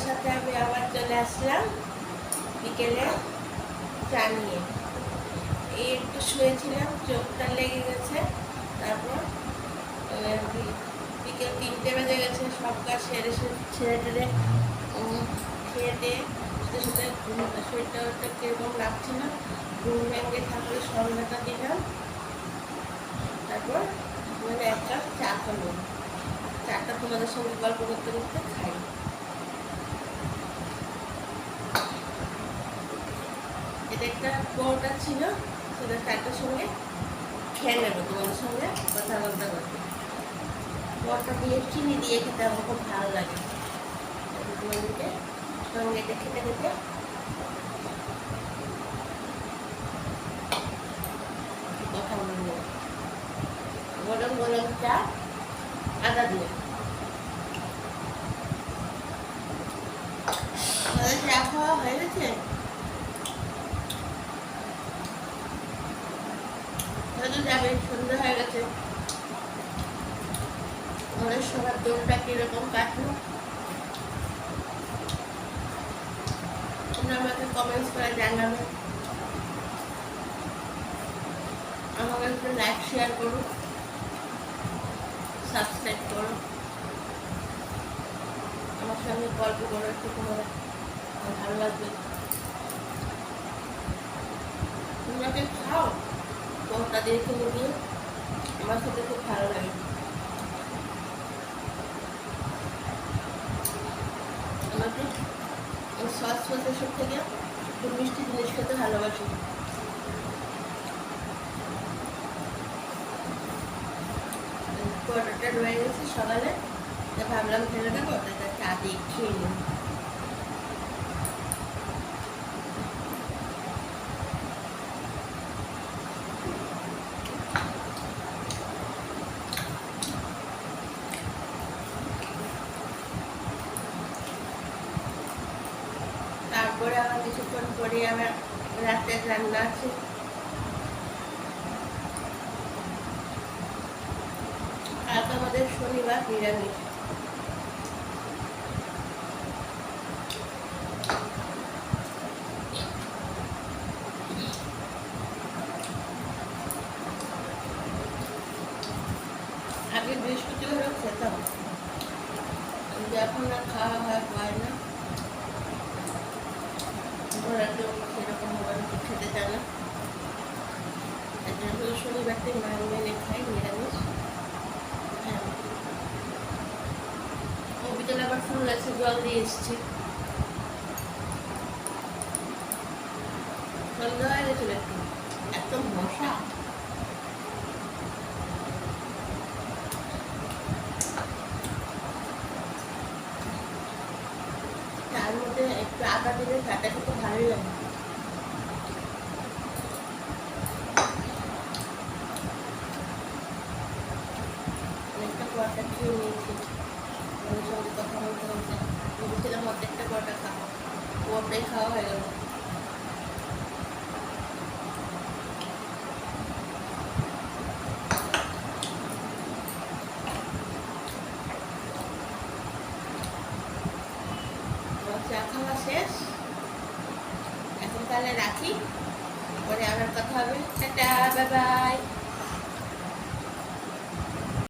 সাথে আমি আবার চলে আসলাম বিকেলে চা নিয়ে। এই একটু শুয়েছিলাম, চোখটা লেগে গেছে। তারপর বিকেল 3টে বেজে গেছে, সব কাজ সেরে ছেড়ে টেরে খেয়ে দিয়ে সাথে শরীরটা কীরকম লাগছিল, ঘুম ভেঙে থাকলে সন্ধ্যাটা দিলাম। তারপর এক কাপ চা করলাম, চাটা তোমাদের সঙ্গে গল্প করতে করতে খাই। এটা একটা পরোটা ছিল, সেটা চাটার সঙ্গে খেয়ে নেবো তোমাদের সঙ্গে কথা বলতে করতে। পরোটা দিয়ে চিনি দিয়ে খেতে আমার খুব ভালো লাগে। তোমাদেরকে সঙ্গে এটা খেতে খেতে কথা বলবো। গরম গরম চা আদা দিয়ে। চা খাওয়া হয়ে গেছে? হয়তো যাবে, সন্ধ্যা হয়ে গেছে। ঘরের সবার দোলটা কিরকম কাটলো তোমরা আমাকে কমেন্টস করে জানাবে। আমাকে একটু লাইক শেয়ার করো, সাবস্ক্রাইব করো, আমার সঙ্গে গল্প করো, একটু তোমার ভালো লাগবে। তোমরা খাও পরোটা দিয়ে চিনি দিয়ে, আমার সাথে খুব ভালো লাগে। আমাকে সস এসব থেকে একটু মিষ্টি জিনিস খেতে ভালোবাসি। পরোটাটা রয়ে গেছে সকালে, ভাবলাম ফেলে দেবো, ওটা চা দিয়ে খেয়ে নিই। তারপরে আবার কিছুক্ষণ পরে আবার রাতের রান্না আছে। আজ আমাদের শনিবার নিরামিষ। আগে বৃহস্পতিবারও খেতাম, এখন আর খাওয়া হয় না। ওরা কেউ সেরকম ভাবে খেতে চায় না, শনিবারটি মান মেনে খাই নিরামিষ। হ্যাঁ, ও বিকেলে আবার ফুল গাছে জল দিয়ে এসছি। সন্ধ্যা হয়ে গেছিল একটু, এত মশা। তার মধ্যে একটু আদা দিলে চাটা খেতে ভালোই লাগে। অনেকটা পরোটা খেয়ে নিয়েছি, ওর সঙ্গে কথা বলতে বলতে ভেবেছিলাম অর্ধেকটা পরোটা খাবো, ওটাই খাওয়া হয়ে গেল। চা খাওয়া শেষ, এখন তাহলে রাখি, পরে আবার কথা হবে। Tata, bye bye.